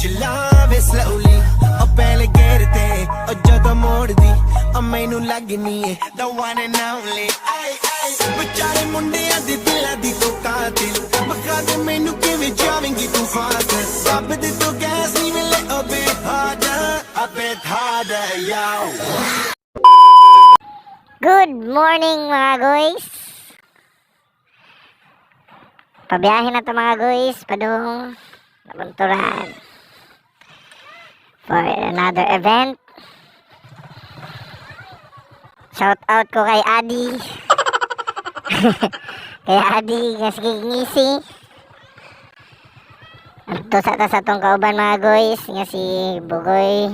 ਵਿੱਚ ਲਾਵੇ slowly ਉਹ ਪਹਿਲੇ ਗੇਰ ਤੇ ਉਹ ਜਦੋਂ ਮੋੜਦੀ ਉਹ ਮੈਨੂੰ ਲੱਗਨੀ ਏ the one and only ਆਏ ਆਏ ਵਿਚਾਰੇ ਮੁੰਡਿਆਂ ਦੇ ਦਿਲਾਂ ਦੀ ਤੂੰ ਕਾਤਿਲ ਬਖਾ ਦੇ ਮੈਨੂੰ ਕਿਵੇਂ ਜਾਵੇਂਗੀ ਤੂੰ ਫਾਸਲ ਰੱਬ ਦੇ ਤੋਂ ਗੈਸ ਨਹੀਂ ਮਿਲੇ ਅਬੇ harder yo. Good morning mga guys. Pabiyahin na to mga guys, padung nabunturan for another event. Shout out ko kay Adi. Kay Adi nga sige ngisi. Ito sa tong kauban mga guys nga si Bugoy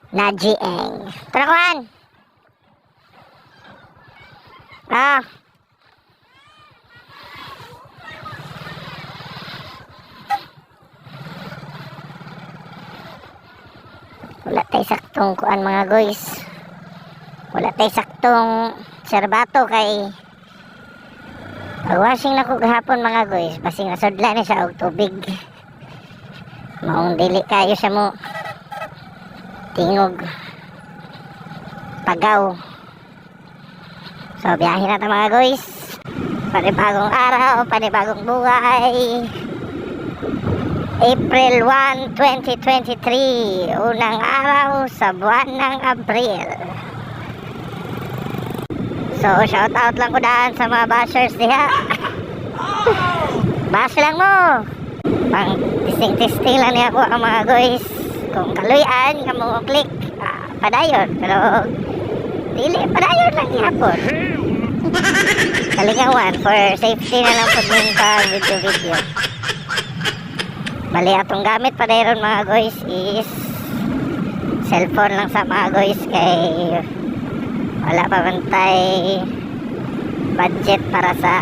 Najieng. Tara kuhan. Wala tayo saktong kuan mga guys. Wala tayo saktong serbato kay washing na ko gahapon mga guys. Basing nasudla na siya og tubig. Maong dili kayo siya mo tingog pagaw. So biyahe na ta mga guys. Panibagong araw, panibagong buhay. April 1, 2023, unang araw sa buwan ng Abril. So shout out lang ko daan sa mga bashers diha. Bash lang mo. Pang testing lang niya ko ang mga guys. Kung kaluyan ka mo click padayon, pero dili padayon lang ihapon. Kalingawan for safety na lang po din pa video. Bali atong gamit padayon mga guys is cellphone lang sa mga guys kay wala pa bantay budget para sa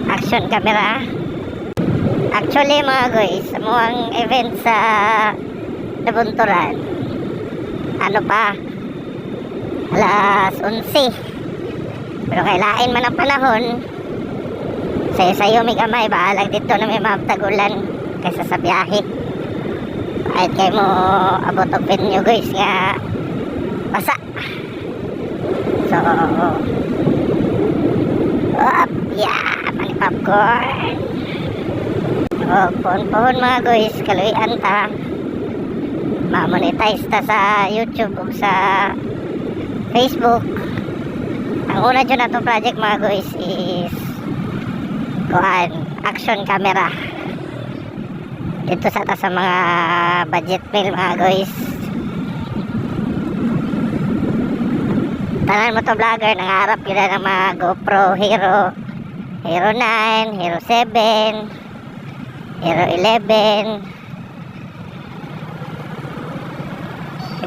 action camera. Actually mga guys, muang event sa Nabunturan ano pa alas 11, pero kailain man ang panahon sayo may gamay baalag dito na may mabtagulan kaysa sa biyahe kahit kayo mo abot og venue guys nga basa. So mani popcorn pohon mga guys kaluyan ta ma-monetize ta sa YouTube o sa Facebook. Ang una dyan na itong project mga guys is action camera dito sa mga budget meal mga guys. Tanan mo to vlogger nangarap yun na ng mga GoPro Hero 9, Hero 7, Hero 11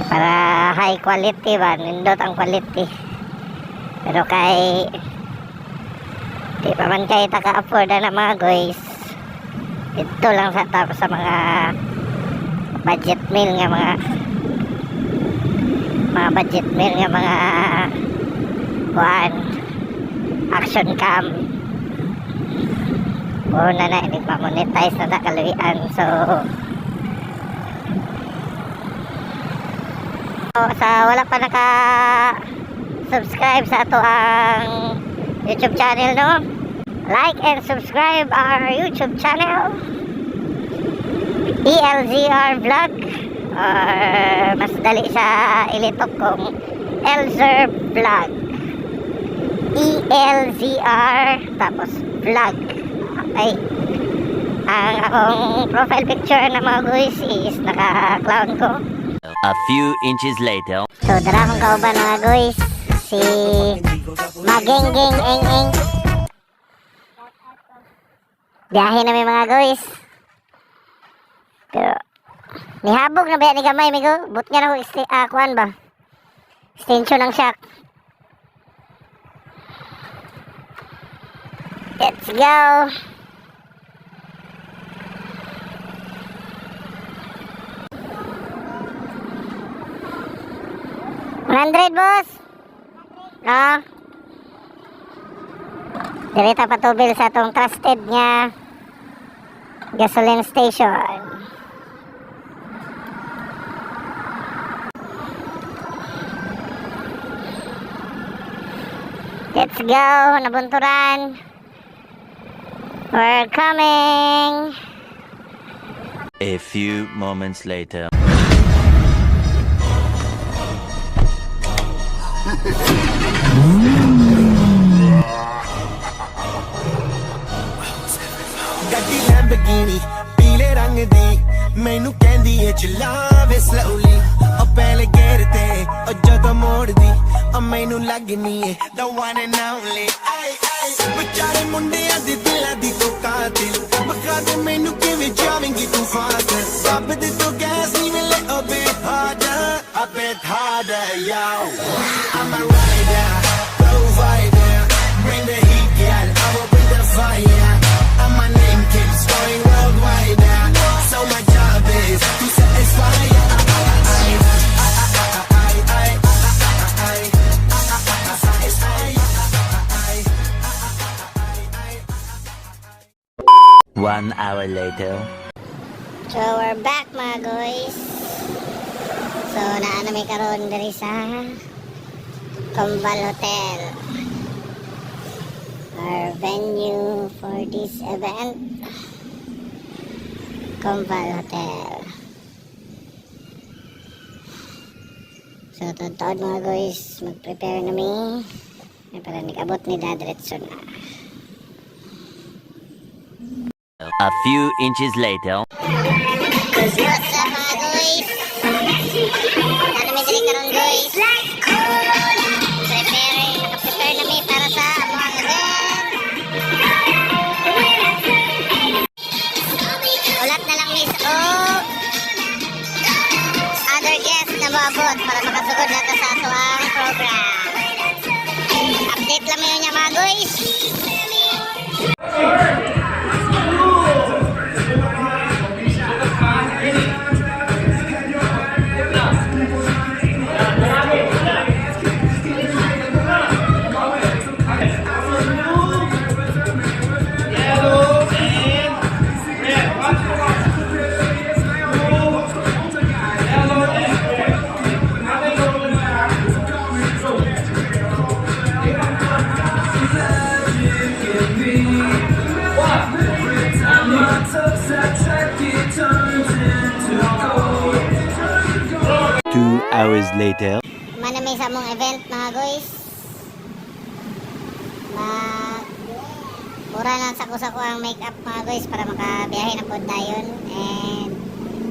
para high quality ba, nindot ang quality, pero kay di pa man kayo taka-afford na mga guys, ito lang sa tapos sa mga budget meal nga mga budget meal nga mga action cam una na hindi pa monetize na nakaluian. So sa wala pa naka subscribe sa ato ang YouTube channel, no, like and subscribe our YouTube channel ELZR Vlog, or mas dali sa ilitok kong Elzer Vlog, ELZR tapos Vlog. Okay, ang akong profile picture na mga guys is naka-clown ko. A few inches later. So dara akong kauban mga guys si Magengeng Eng. Biyahe na may mga guys. Pero nihabog na ba ni gamay migo? But nga na ko kuan ba? Extension ng shock. Let's go. $100 boss. No. Direta patubil sa tong trusted niya gasoline station. Let's go, Nabunturan. We're coming. A few moments later. ਗੱਡੀ ਲੈਂਬਰਗਿਨੀ ਪੀਲੇ ਰੰਗ ਦੀ ਮੈਨੂੰ ਕਹਿੰਦੀ ਏ ਚਲਾਵੇ ਸਲੋਲੀ ਉਹ ਪਹਿਲੇ ਗੇਰ ਤੇ ਉਹ ਜਦੋਂ ਮੋੜਦੀ ਉਹ ਮੈਨੂੰ ਲੱਗਨੀ ਏ the one and only ਆਈ ਆਈ ਵਿਚਾਰੇ ਮੁੰਡਿਆਂ ਦੇ ਦਿਲਾਂ ਦੀ ਤੂੰ ਕਾਤਿਲ ਬਖਾ ਦੇ ਮੈਨੂੰ ਕਿਵੇਂ ਜਾਵੇਂਗੀ ਤੂੰ ਫਾਸਲ ਰੱਬ ਦੇ ਤੋਂ ਗੈਸ ਨਹੀਂ ਮਿਲੇ ਉਹ ਬੇਹਾਦਾ a bit harder yo I'm a rider provider bring the heat girl I will bring the fire and my name keeps going worldwide now. So my job is to satisfy One hour later. So we're back mga guys. So naana may karon diri sa Combal Hotel. Our venue for this event, Combal Hotel. So tuod mga guys, mag-prepare na mi para nikabot ni Dadretso na. A few inches later. What's up mga guys? Naana may diri karon guys. Prepare na mi para sa among event. Ulat na lang miss other guests na maabot para makasugod natin sa ato ang program. Update lang yun niya mga guys. Hours later. Manamay sa among event mga guys. Mura lang sako-sako ang makeup mga guys para makabiyahe na po dayon. And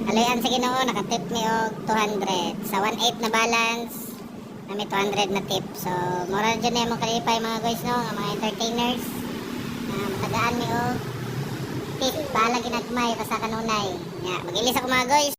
alayan sa Ginoo nakatip mi og 200 sa 1.8 na balance na may 200 na tip. So mura dyan na yung kalipay mga guys no, ang mga entertainers na matagaan mi og tip bahala ginagmay pa sa kanunay. Yeah, mag-ilis ako mga guys.